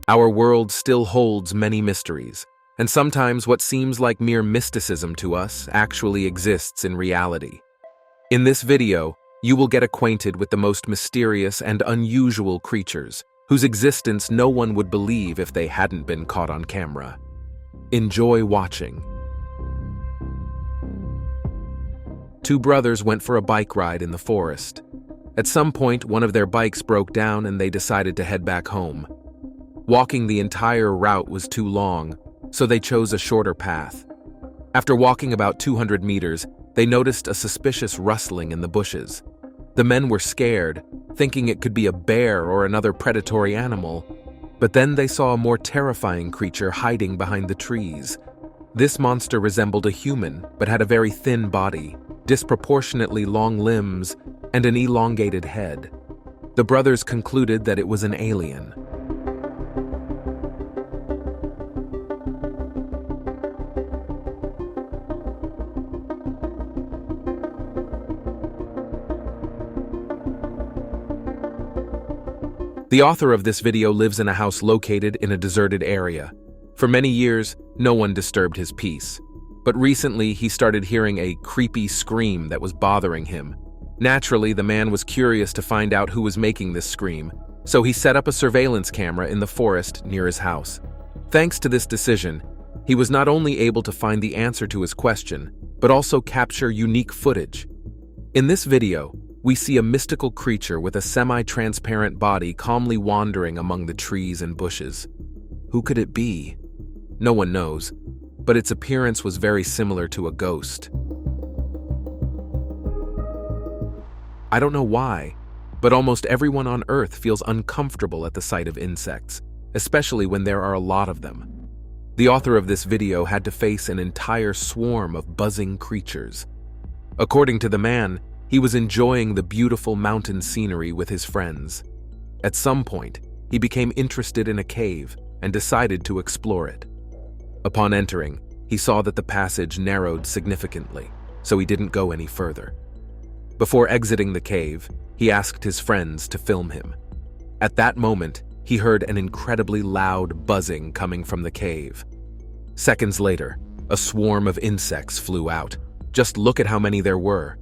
Our world still holds many mysteries, and sometimes what seems like mere mysticism to us actually exists in reality. In this video, you will get acquainted with the most mysterious and unusual creatures, whose existence no one would believe if they hadn't been caught on camera. Enjoy watching. Two brothers went for a bike ride in the forest. At some point, one of their bikes broke down and they decided to head back home. Walking the entire route was too long, so they chose a shorter path. After walking about 200 meters, they noticed a suspicious rustling in the bushes. The men were scared, thinking it could be a bear or another predatory animal, but then they saw a more terrifying creature hiding behind the trees. This monster resembled a human, but had a very thin body, disproportionately long limbs, and an elongated head. The brothers concluded that it was an alien. The author of this video lives in a house located in a deserted area. For many years, no one disturbed his peace. But recently, he started hearing a creepy scream that was bothering him. Naturally, the man was curious to find out who was making this scream, so he set up a surveillance camera in the forest near his house. Thanks to this decision, he was not only able to find the answer to his question, but also capture unique footage. In this video, we see a mystical creature with a semi-transparent body calmly wandering among the trees and bushes. Who could it be? No one knows, but its appearance was very similar to a ghost. I don't know why, but almost everyone on Earth feels uncomfortable at the sight of insects, especially when there are a lot of them. The author of this video had to face an entire swarm of buzzing creatures. According to the man, he was enjoying the beautiful mountain scenery with his friends. At some point, he became interested in a cave and decided to explore it. Upon entering, he saw that the passage narrowed significantly, so he didn't go any further. Before exiting the cave, he asked his friends to film him. At that moment, he heard an incredibly loud buzzing coming from the cave. Seconds later, a swarm of insects flew out. Just look at how many there were.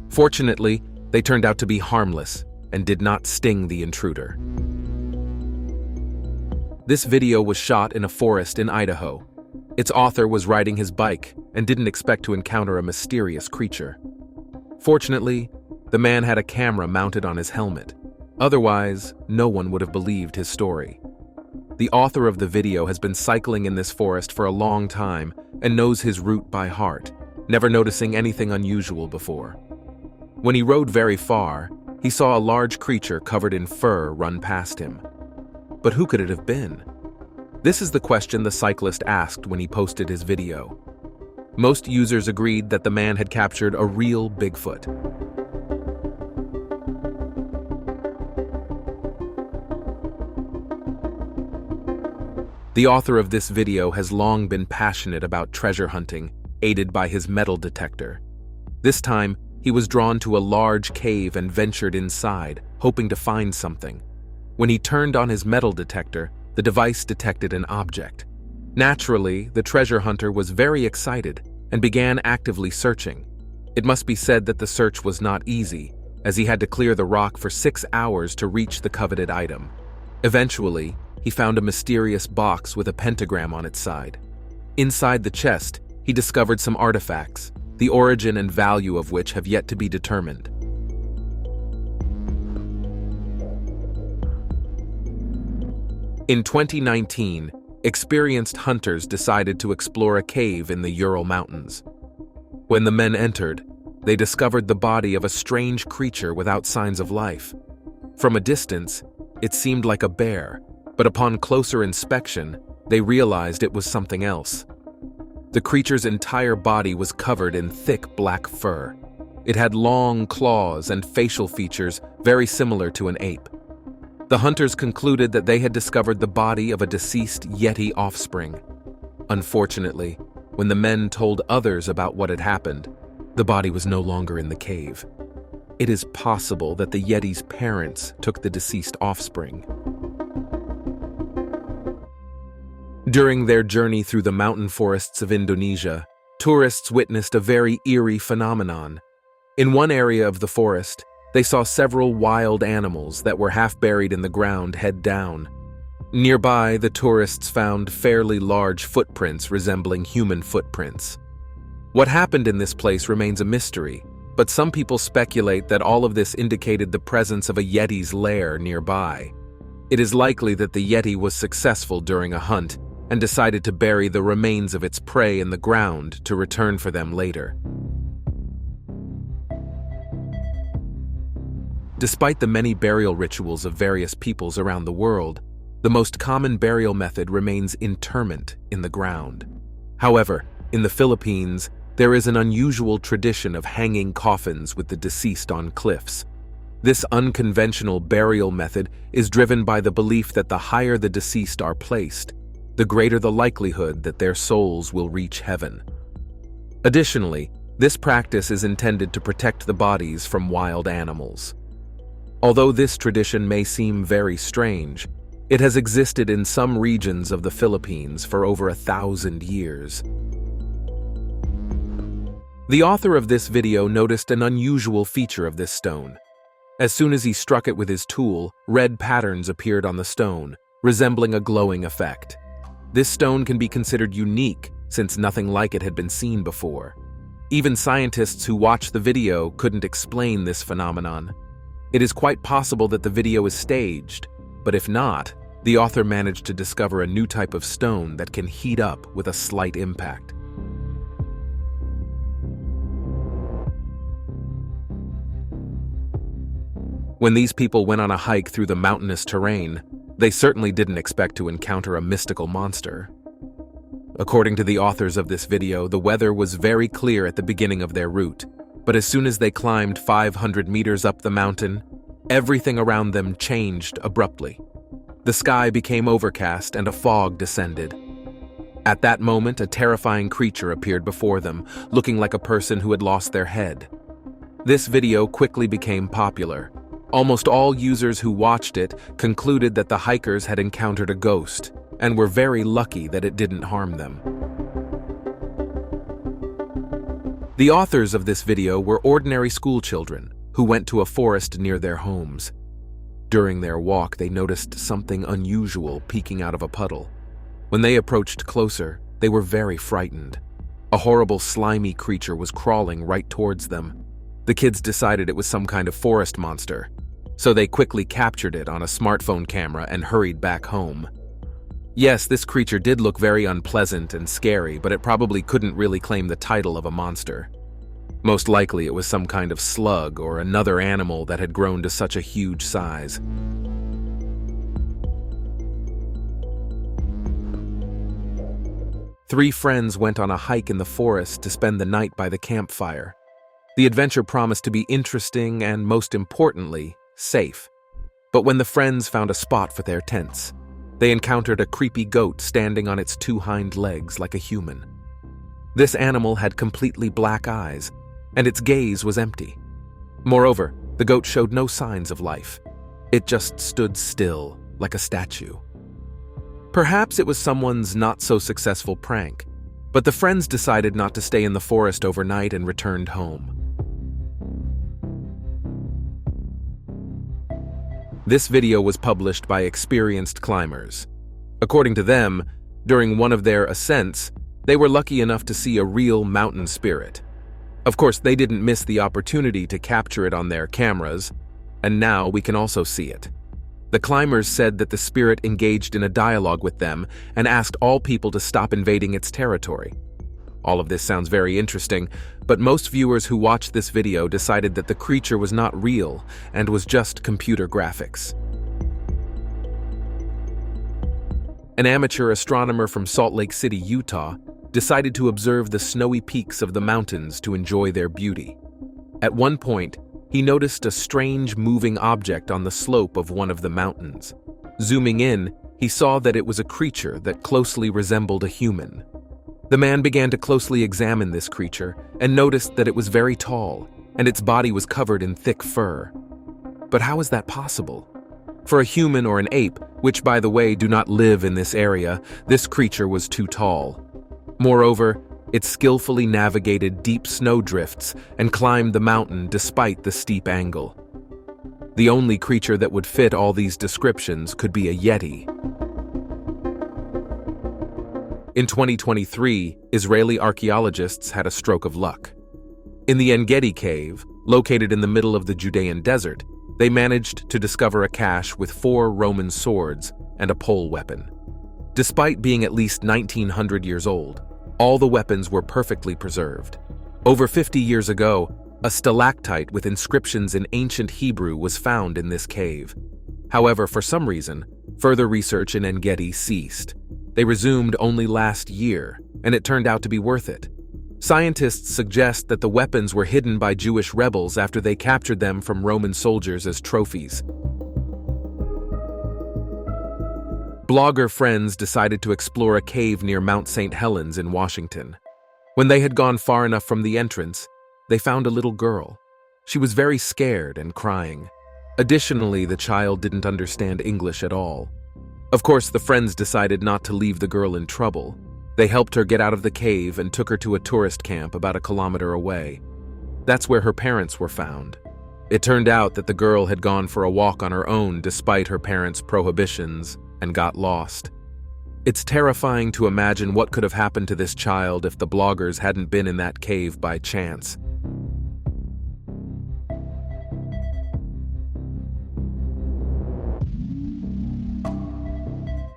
Fortunately, they turned out to be harmless and did not sting the intruder. This video was shot in a forest in Idaho. Its author was riding his bike and didn't expect to encounter a mysterious creature. Fortunately, the man had a camera mounted on his helmet. Otherwise, no one would have believed his story. The author of the video has been cycling in this forest for a long time and knows his route by heart, never noticing anything unusual before. When he rode very far, he saw a large creature covered in fur run past him. But who could it have been? This is the question the cyclist asked when he posted his video. Most users agreed that the man had captured a real Bigfoot. The author of this video has long been passionate about treasure hunting, aided by his metal detector. This time, he was drawn to a large cave and ventured inside, hoping to find something. When he turned on his metal detector, the device detected an object. Naturally, the treasure hunter was very excited and began actively searching. It must be said that the search was not easy, as he had to clear the rock for 6 hours to reach the coveted item. Eventually, he found a mysterious box with a pentagram on its side. Inside the chest, he discovered some artifacts, the origin and value of which have yet to be determined. In 2019, experienced hunters decided to explore a cave in the Ural Mountains. When the men entered, they discovered the body of a strange creature without signs of life. From a distance, it seemed like a bear, but upon closer inspection, they realized it was something else. The creature's entire body was covered in thick black fur. It had long claws and facial features very similar to an ape. The hunters concluded that they had discovered the body of a deceased Yeti offspring. Unfortunately, when the men told others about what had happened, the body was no longer in the cave. It is possible that the Yeti's parents took the deceased offspring. During their journey through the mountain forests of Indonesia, tourists witnessed a very eerie phenomenon. In one area of the forest, they saw several wild animals that were half buried in the ground head down. Nearby, the tourists found fairly large footprints resembling human footprints. What happened in this place remains a mystery, but some people speculate that all of this indicated the presence of a Yeti's lair nearby. It is likely that the Yeti was successful during a hunt and decided to bury the remains of its prey in the ground to return for them later. Despite the many burial rituals of various peoples around the world, the most common burial method remains interment in the ground. However, in the Philippines, there is an unusual tradition of hanging coffins with the deceased on cliffs. This unconventional burial method is driven by the belief that the higher the deceased are placed, the greater the likelihood that their souls will reach heaven. Additionally, this practice is intended to protect the bodies from wild animals. Although this tradition may seem very strange, it has existed in some regions of the Philippines for over 1,000 years. The author of this video noticed an unusual feature of this stone. As soon as he struck it with his tool, red patterns appeared on the stone, resembling a glowing effect. This stone can be considered unique since nothing like it had been seen before. Even scientists who watched the video couldn't explain this phenomenon. It is quite possible that the video is staged, but if not, the author managed to discover a new type of stone that can heat up with a slight impact. When these people went on a hike through the mountainous terrain, they certainly didn't expect to encounter a mystical monster. According to the authors of this video, the weather was very clear at the beginning of their route, but as soon as they climbed 500 meters up the mountain, everything around them changed abruptly. The sky became overcast and a fog descended. At that moment, a terrifying creature appeared before them, looking like a person who had lost their head. This video quickly became popular. Almost all users who watched it concluded that the hikers had encountered a ghost and were very lucky that it didn't harm them. The authors of this video were ordinary school children who went to a forest near their homes. During their walk, they noticed something unusual peeking out of a puddle. When they approached closer, they were very frightened. A horrible, slimy creature was crawling right towards them. The kids decided it was some kind of forest monster, so they quickly captured it on a smartphone camera and hurried back home. Yes, this creature did look very unpleasant and scary, but it probably couldn't really claim the title of a monster. Most likely it was some kind of slug or another animal that had grown to such a huge size. Three friends went on a hike in the forest to spend the night by the campfire. The adventure promised to be interesting and, most importantly, safe. But when the friends found a spot for their tents, they encountered a creepy goat standing on its two hind legs like a human. This animal had completely black eyes, and its gaze was empty. Moreover, the goat showed no signs of life. It just stood still, like a statue. Perhaps it was someone's not-so-successful prank, but the friends decided not to stay in the forest overnight and returned home. This video was published by experienced climbers. According to them, during one of their ascents, they were lucky enough to see a real mountain spirit. Of course, they didn't miss the opportunity to capture it on their cameras, and now we can also see it. The climbers said that the spirit engaged in a dialogue with them and asked all people to stop invading its territory. All of this sounds very interesting, but most viewers who watched this video decided that the creature was not real and was just computer graphics. An amateur astronomer from Salt Lake City, Utah, decided to observe the snowy peaks of the mountains to enjoy their beauty. At one point, he noticed a strange moving object on the slope of one of the mountains. Zooming in, he saw that it was a creature that closely resembled a human. The man began to closely examine this creature and noticed that it was very tall, and its body was covered in thick fur. But how is that possible? For a human or an ape, which, by the way, do not live in this area. This creature was too tall. Moreover, it skillfully navigated deep snowdrifts and climbed the mountain despite the steep angle. The only creature that would fit all these descriptions could be a Yeti. In 2023, Israeli archaeologists had a stroke of luck. In the Engedi cave, located in the middle of the Judean desert, they managed to discover a cache with 4 Roman swords and a pole weapon. Despite being at least 1900 years old, all the weapons were perfectly preserved. Over 50 years ago, a stalactite with inscriptions in ancient Hebrew was found in this cave. However, for some reason, further research in Engedi ceased. They resumed only last year, and it turned out to be worth it. Scientists suggest that the weapons were hidden by Jewish rebels after they captured them from Roman soldiers as trophies. Blogger friends decided to explore a cave near Mount St. Helens in Washington. When they had gone far enough from the entrance, they found a little girl. She was very scared and crying. Additionally, the child didn't understand English at all. Of course, the friends decided not to leave the girl in trouble. They helped her get out of the cave and took her to a tourist camp about 1 kilometer away. That's where her parents were found. It turned out that the girl had gone for a walk on her own despite her parents' prohibitions and got lost. It's terrifying to imagine what could have happened to this child if the bloggers hadn't been in that cave by chance.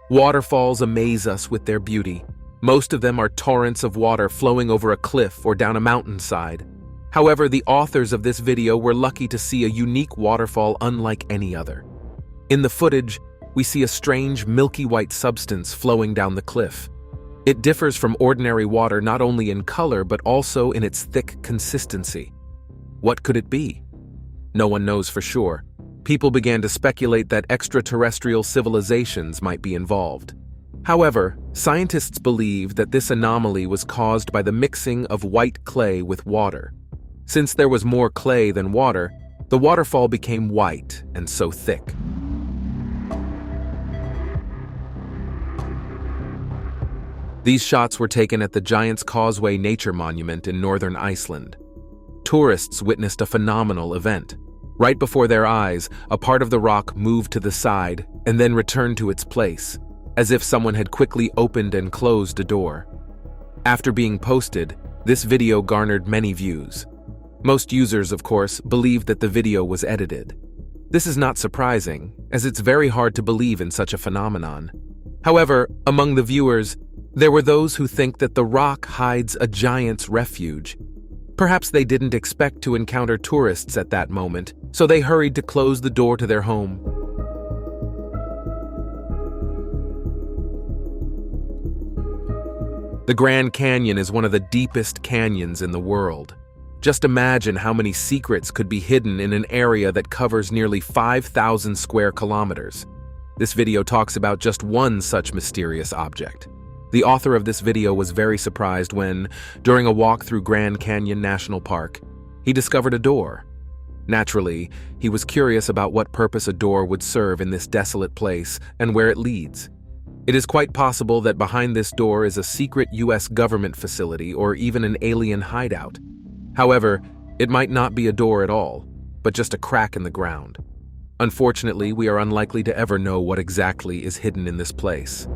Waterfalls amaze us with their beauty. Most of them are torrents of water flowing over a cliff or down a mountainside. However, the authors of this video were lucky to see a unique waterfall unlike any other. In the footage, we see a strange milky white substance flowing down the cliff. It differs from ordinary water not only in color but also in its thick consistency. What could it be? No one knows for sure. People began to speculate that extraterrestrial civilizations might be involved. However, scientists believe that this anomaly was caused by the mixing of white clay with water. Since there was more clay than water, the waterfall became white and so thick. These shots were taken at the Giant's Causeway Nature Monument in northern Iceland. Tourists witnessed a phenomenal event. Right before their eyes, a part of the rock moved to the side and then returned to its place, as if someone had quickly opened and closed a door. After being posted, this video garnered many views. Most users, of course, believed that the video was edited. This is not surprising, as it's very hard to believe in such a phenomenon. However, among the viewers, there were those who think that the rock hides a giant's refuge. Perhaps they didn't expect to encounter tourists at that moment, so they hurried to close the door to their home. The Grand Canyon is one of the deepest canyons in the world. Just imagine how many secrets could be hidden in an area that covers nearly 5,000 square kilometers. This video talks about just one such mysterious object. The author of this video was very surprised when, during a walk through Grand Canyon National Park, he discovered a door. Naturally, he was curious about what purpose a door would serve in this desolate place and where it leads. It is quite possible that behind this door is a secret US government facility or even an alien hideout. However, it might not be a door at all, but just a crack in the ground. Unfortunately, we are unlikely to ever know what exactly is hidden in this place.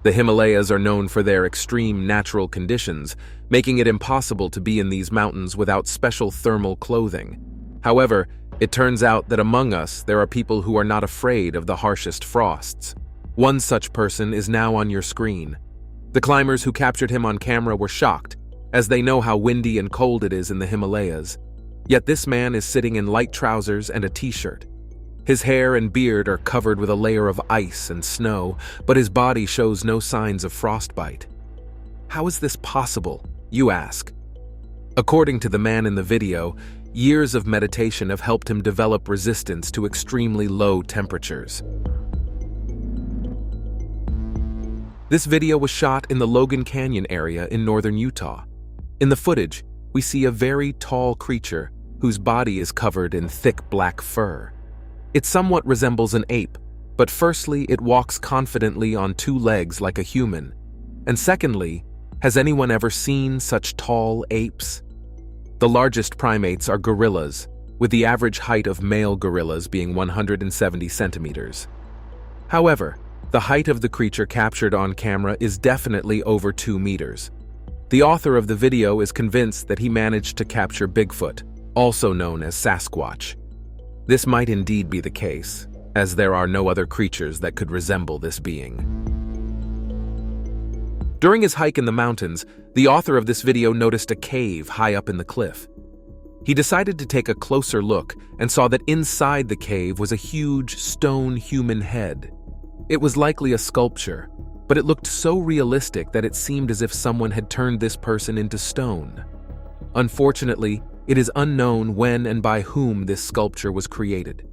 The Himalayas are known for their extreme natural conditions, making it impossible to be in these mountains without special thermal clothing. However, it turns out that among us there are people who are not afraid of the harshest frosts. One such person is now on your screen. The climbers who captured him on camera were shocked, as they know how windy and cold it is in the Himalayas. Yet this man is sitting in light trousers and a t-shirt. His hair and beard are covered with a layer of ice and snow, but his body shows no signs of frostbite. How is this possible, you ask? According to the man in the video, years of meditation have helped him develop resistance to extremely low temperatures. This video was shot in the Logan Canyon area in northern Utah. In the footage, we see a very tall creature whose body is covered in thick black fur. It somewhat resembles an ape, but firstly, it walks confidently on two legs like a human. And secondly, has anyone ever seen such tall apes? The largest primates are gorillas, with the average height of male gorillas being 170 centimeters. However, the height of the creature captured on camera is definitely over 2 meters. The author of the video is convinced that he managed to capture Bigfoot, also known as Sasquatch. This might indeed be the case, as there are no other creatures that could resemble this being. During his hike in the mountains, the author of this video noticed a cave high up in the cliff. He decided to take a closer look and saw that inside the cave was a huge stone human head. It was likely a sculpture, but it looked so realistic that it seemed as if someone had turned this person into stone. Unfortunately, it is unknown when and by whom this sculpture was created.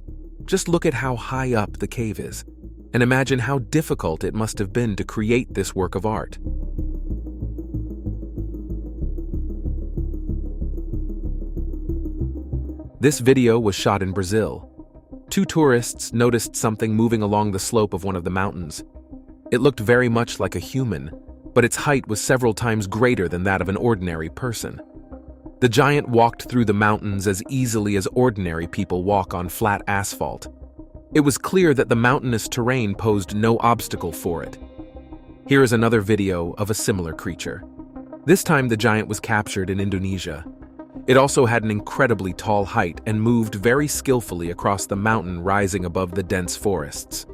Just look at how high up the cave is, and imagine how difficult it must have been to create this work of art. This video was shot in Brazil. Two tourists noticed something moving along the slope of one of the mountains. It looked very much like a human, but its height was several times greater than that of an ordinary person. The giant walked through the mountains as easily as ordinary people walk on flat asphalt. It was clear that the mountainous terrain posed no obstacle for it. Here is another video of a similar creature. This time the giant was captured in Indonesia. It also had an incredibly tall height and moved very skillfully across the mountain rising above the dense forests.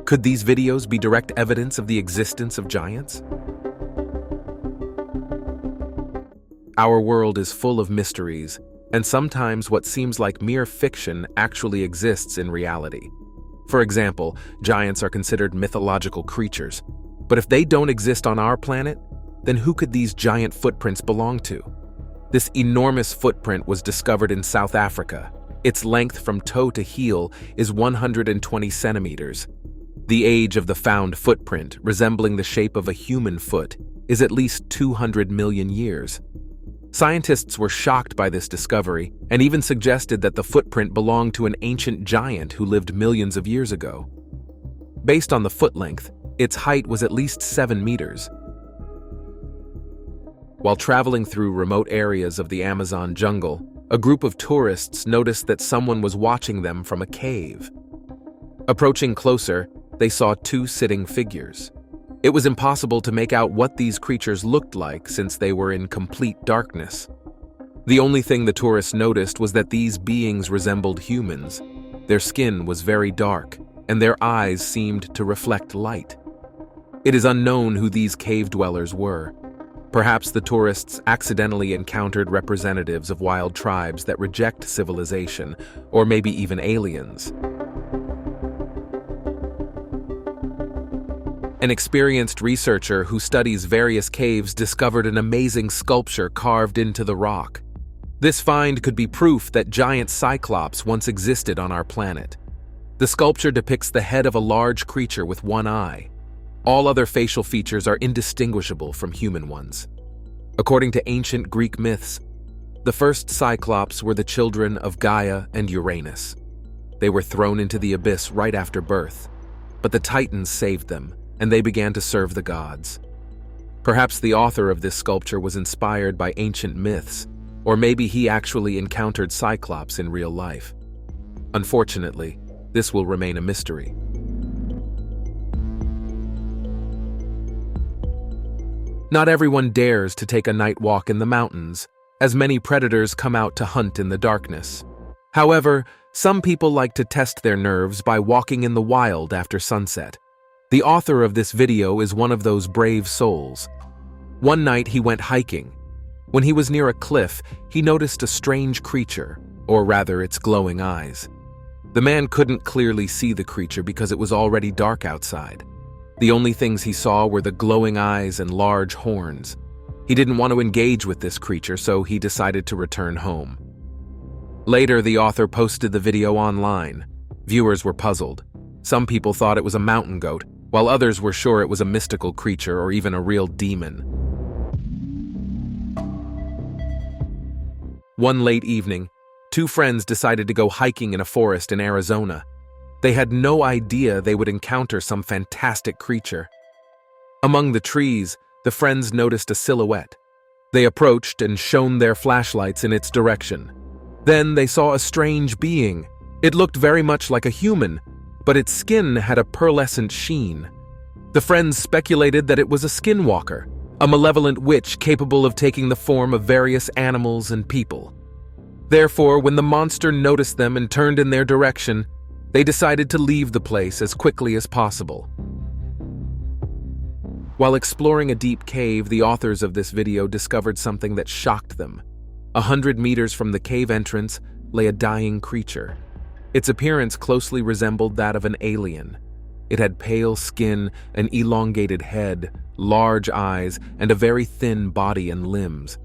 Could these videos be direct evidence of the existence of giants? Our world is full of mysteries, and sometimes what seems like mere fiction actually exists in reality. For example, giants are considered mythological creatures, but if they don't exist on our planet, then who could these giant footprints belong to? This enormous footprint was discovered in South Africa. Its length from toe to heel is 120 centimeters. The age of the found footprint, resembling the shape of a human foot, is at least 200 million years. Scientists were shocked by this discovery and even suggested that the footprint belonged to an ancient giant who lived millions of years ago. Based on the foot length, its height was at least 7 meters. While traveling through remote areas of the Amazon jungle, a group of tourists noticed that someone was watching them from a cave. Approaching closer, they saw two sitting figures. It was impossible to make out what these creatures looked like since they were in complete darkness. The only thing the tourists noticed was that these beings resembled humans. Their skin was very dark, and their eyes seemed to reflect light. It is unknown who these cave dwellers were. Perhaps the tourists accidentally encountered representatives of wild tribes that reject civilization, or maybe even aliens. An experienced researcher who studies various caves discovered an amazing sculpture carved into the rock. This find could be proof that giant Cyclops once existed on our planet. The sculpture depicts the head of a large creature with one eye. All other facial features are indistinguishable from human ones. According to ancient Greek myths, the first Cyclops were the children of Gaia and Uranus. They were thrown into the abyss right after birth, but the Titans saved them, and they began to serve the gods. Perhaps the author of this sculpture was inspired by ancient myths, or maybe he actually encountered Cyclops in real life. Unfortunately, this will remain a mystery. Not everyone dares to take a night walk in the mountains, as many predators come out to hunt in the darkness. However, some people like to test their nerves by walking in the wild after sunset. The author of this video is one of those brave souls. One night he went hiking. When he was near a cliff, he noticed a strange creature, or rather its glowing eyes. The man couldn't clearly see the creature because it was already dark outside. The only things he saw were the glowing eyes and large horns. He didn't want to engage with this creature, so he decided to return home. Later, the author posted the video online. Viewers were puzzled. Some people thought it was a mountain goat, while others were sure it was a mystical creature or even a real demon. One late evening, two friends decided to go hiking in a forest in Arizona. They had no idea they would encounter some fantastic creature. Among the trees, the friends noticed a silhouette. They approached and shone their flashlights in its direction. Then they saw a strange being. It looked very much like a human, but its skin had a pearlescent sheen. The friends speculated that it was a Skinwalker, a malevolent witch capable of taking the form of various animals and people. Therefore, when the monster noticed them and turned in their direction, they decided to leave the place as quickly as possible. While exploring a deep cave, the authors of this video discovered something that shocked them. 100 meters from the cave entrance lay a dying creature. Its appearance closely resembled that of an alien. It had pale skin, an elongated head, large eyes, and a very thin body and limbs.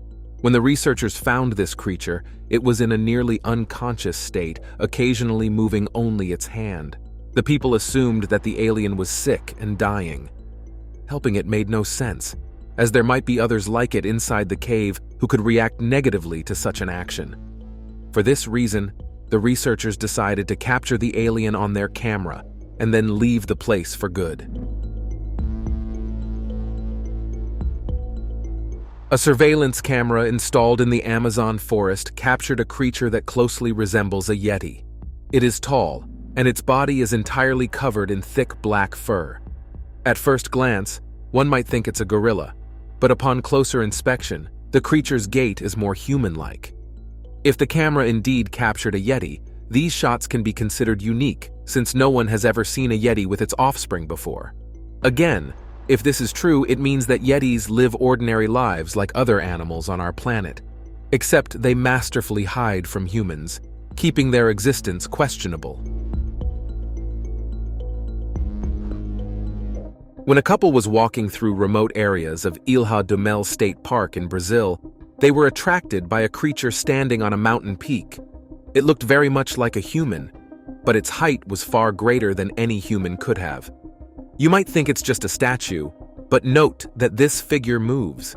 When the researchers found this creature, it was in a nearly unconscious state, occasionally moving only its hand. The people assumed that the alien was sick and dying. Helping it made no sense, as there might be others like it inside the cave who could react negatively to such an action. For this reason, the researchers decided to capture the alien on their camera and then leave the place for good. A surveillance camera installed in the Amazon forest captured a creature that closely resembles a Yeti. It is tall, and its body is entirely covered in thick black fur. At first glance, one might think it's a gorilla, but upon closer inspection, the creature's gait is more human-like. If the camera indeed captured a Yeti, these shots can be considered unique, since no one has ever seen a Yeti with its offspring before. Again, if this is true, it means that Yetis live ordinary lives like other animals on our planet, except they masterfully hide from humans, keeping their existence questionable. When a couple was walking through remote areas of Ilha do Mel State Park in Brazil, they were attracted by a creature standing on a mountain peak. It looked very much like a human, but its height was far greater than any human could have. You might think it's just a statue, but note that this figure moves.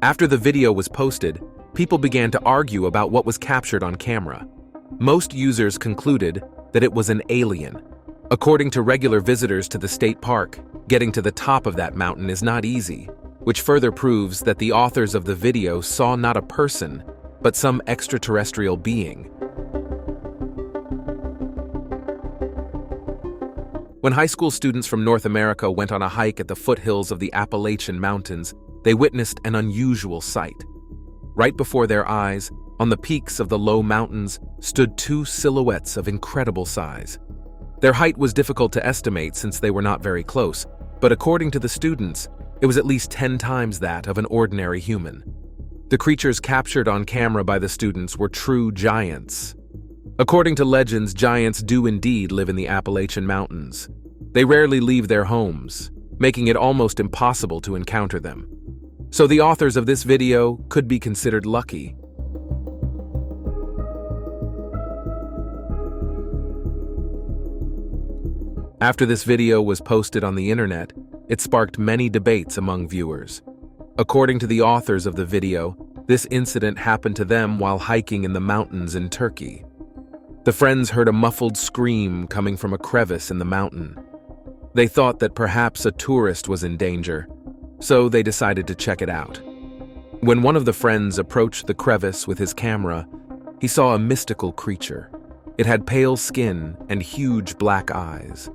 After the video was posted, people began to argue about what was captured on camera. Most users concluded that it was an alien. According to regular visitors to the state park, getting to the top of that mountain is not easy, which further proves that the authors of the video saw not a person, but some extraterrestrial being. When high school students from North America went on a hike at the foothills of the Appalachian Mountains, they witnessed an unusual sight. Right before their eyes, on the peaks of the low mountains, stood two silhouettes of incredible size. Their height was difficult to estimate since they were not very close, but according to the students, it was at least 10 times that of an ordinary human. The creatures captured on camera by the students were true giants. According to legends, giants do indeed live in the Appalachian Mountains. They rarely leave their homes, making it almost impossible to encounter them. So the authors of this video could be considered lucky. After this video was posted on the internet, it sparked many debates among viewers. According to the authors of the video, this incident happened to them while hiking in the mountains in Turkey. The friends heard a muffled scream coming from a crevice in the mountain. They thought that perhaps a tourist was in danger, so they decided to check it out. When one of the friends approached the crevice with his camera, he saw a mystical creature. It had pale skin and huge black eyes.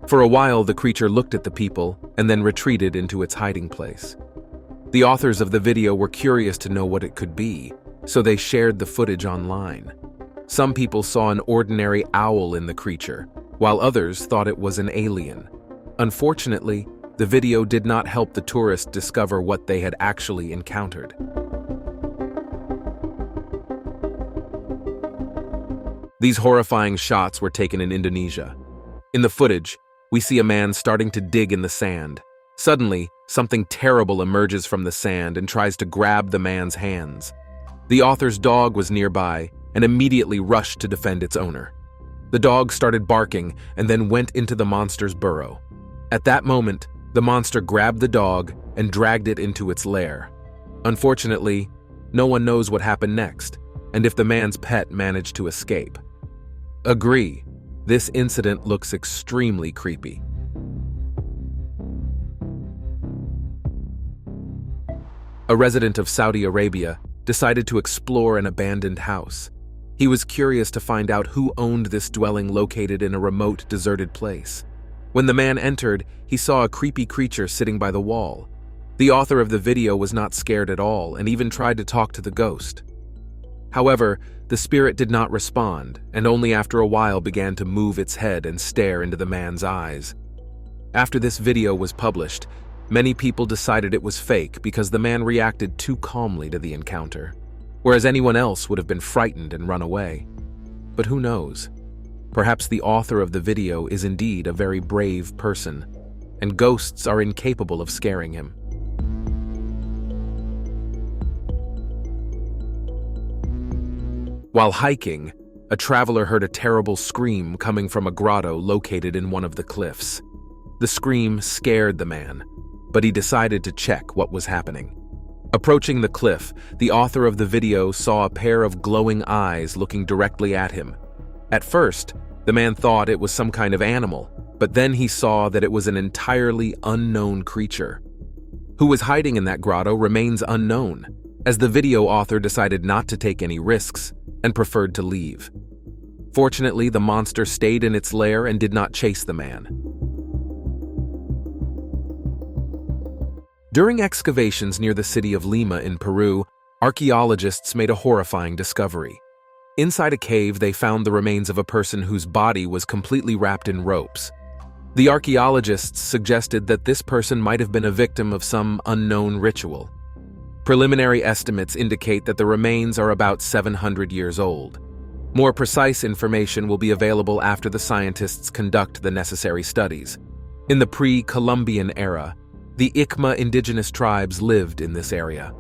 For a while, the creature looked at the people and then retreated into its hiding place. The authors of the video were curious to know what it could be, so they shared the footage online. Some people saw an ordinary owl in the creature, while others thought it was an alien. Unfortunately, the video did not help the tourists discover what they had actually encountered. These horrifying shots were taken in Indonesia. In the footage, we see a man starting to dig in the sand. Suddenly, something terrible emerges from the sand and tries to grab the man's hands. The author's dog was nearby and immediately rushed to defend its owner. The dog started barking and then went into the monster's burrow. At that moment, the monster grabbed the dog and dragged it into its lair. Unfortunately, no one knows what happened next, and if the man's pet managed to escape. Agree, This incident looks extremely creepy. A resident of Saudi Arabia decided to explore an abandoned house. He was curious to find out who owned this dwelling located in a remote, deserted place. When the man entered, he saw a creepy creature sitting by the wall. The author of the video was not scared at all and even tried to talk to the ghost. However, the spirit did not respond and only after a while began to move its head and stare into the man's eyes. After this video was published, many people decided it was fake because the man reacted too calmly to the encounter, whereas anyone else would have been frightened and run away. But who knows? Perhaps the author of the video is indeed a very brave person, and ghosts are incapable of scaring him. While hiking, a traveler heard a terrible scream coming from a grotto located in one of the cliffs. The scream scared the man, but he decided to check what was happening. Approaching the cliff, the author of the video saw a pair of glowing eyes looking directly at him. At first, the man thought it was some kind of animal, but then he saw that it was an entirely unknown creature. Who was hiding in that grotto remains unknown, as the video author decided not to take any risks and preferred to leave. Fortunately, the monster stayed in its lair and did not chase the man. During excavations near the city of Lima in Peru, archaeologists made a horrifying discovery. Inside a cave, they found the remains of a person whose body was completely wrapped in ropes. The archaeologists suggested that this person might have been a victim of some unknown ritual. Preliminary estimates indicate that the remains are about 700 years old. More precise information will be available after the scientists conduct the necessary studies. In the pre-Columbian era, the Ikma indigenous tribes lived in this area.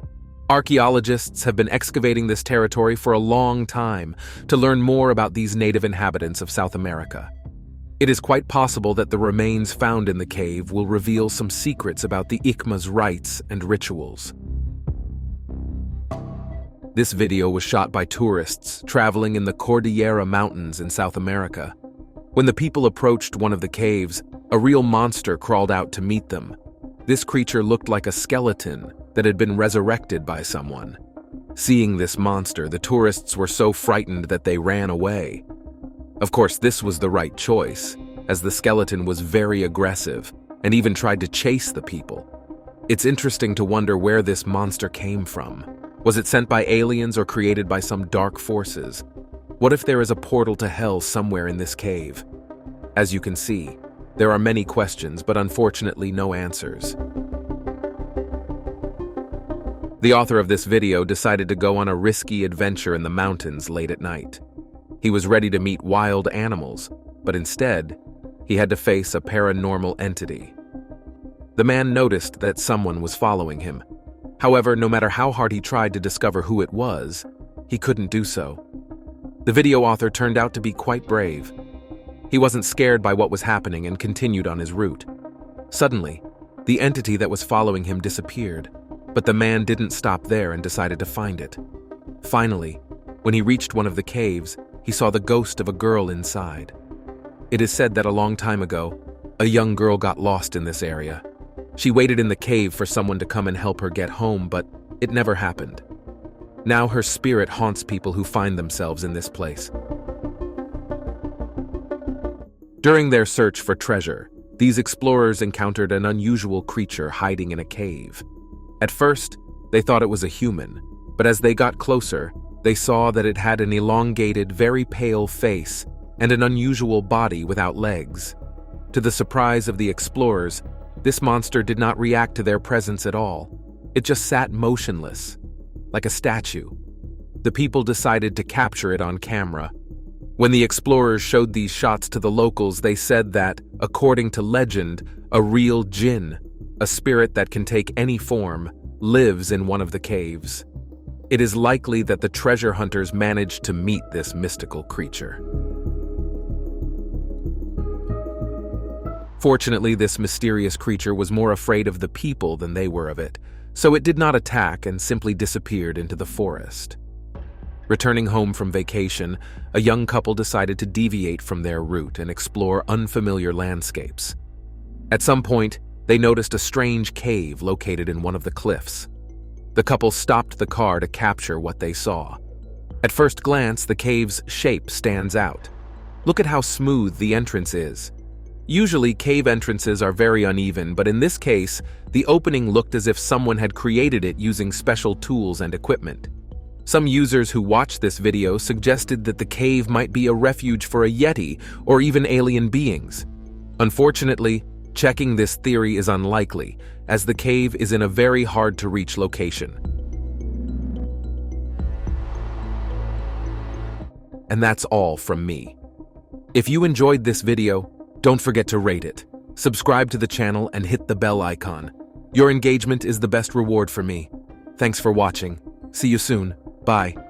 Archaeologists have been excavating this territory for a long time to learn more about these native inhabitants of South America. It is quite possible that the remains found in the cave will reveal some secrets about the Ikma's rites and rituals. This video was shot by tourists traveling in the Cordillera Mountains in South America. When the people approached one of the caves, a real monster crawled out to meet them. This creature looked like a skeleton that had been resurrected by someone. Seeing this monster, the tourists were so frightened that they ran away. Of course, this was the right choice, as the skeleton was very aggressive and even tried to chase the people. It's interesting to wonder where this monster came from. Was it sent by aliens or created by some dark forces? What if there is a portal to hell somewhere in this cave? As you can see, there are many questions, but unfortunately no answers. The author of this video decided to go on a risky adventure in the mountains late at night. He was ready to meet wild animals, but instead, he had to face a paranormal entity. The man noticed that someone was following him. However, no matter how hard he tried to discover who it was, he couldn't do so. The video author turned out to be quite brave. He wasn't scared by what was happening and continued on his route. Suddenly, the entity that was following him disappeared, but the man didn't stop there and decided to find it. Finally, when he reached one of the caves, he saw the ghost of a girl inside. It is said that a long time ago, a young girl got lost in this area. She waited in the cave for someone to come and help her get home, but it never happened. Now her spirit haunts people who find themselves in this place. During their search for treasure, these explorers encountered an unusual creature hiding in a cave. At first, they thought it was a human, but as they got closer, they saw that it had an elongated, very pale face and an unusual body without legs. To the surprise of the explorers, this monster did not react to their presence at all. It just sat motionless, like a statue. The people decided to capture it on camera. When the explorers showed these shots to the locals, they said that, according to legend, a real Djinn, a spirit that can take any form, lives in one of the caves. It is likely that the treasure hunters managed to meet this mystical creature. Fortunately, this mysterious creature was more afraid of the people than they were of it, so it did not attack and simply disappeared into the forest. Returning home from vacation, a young couple decided to deviate from their route and explore unfamiliar landscapes. At some point, they noticed a strange cave located in one of the cliffs. The couple stopped the car to capture what they saw. At first glance, the cave's shape stands out. Look at how smooth the entrance is. Usually, cave entrances are very uneven, but in this case, the opening looked as if someone had created it using special tools and equipment. Some users who watched this video suggested that the cave might be a refuge for a Yeti or even alien beings. Unfortunately, checking this theory is unlikely, as the cave is in a very hard-to-reach location. And that's all from me. If you enjoyed this video, don't forget to rate it, subscribe to the channel, and hit the bell icon. Your engagement is the best reward for me. Thanks for watching. See you soon. Bye.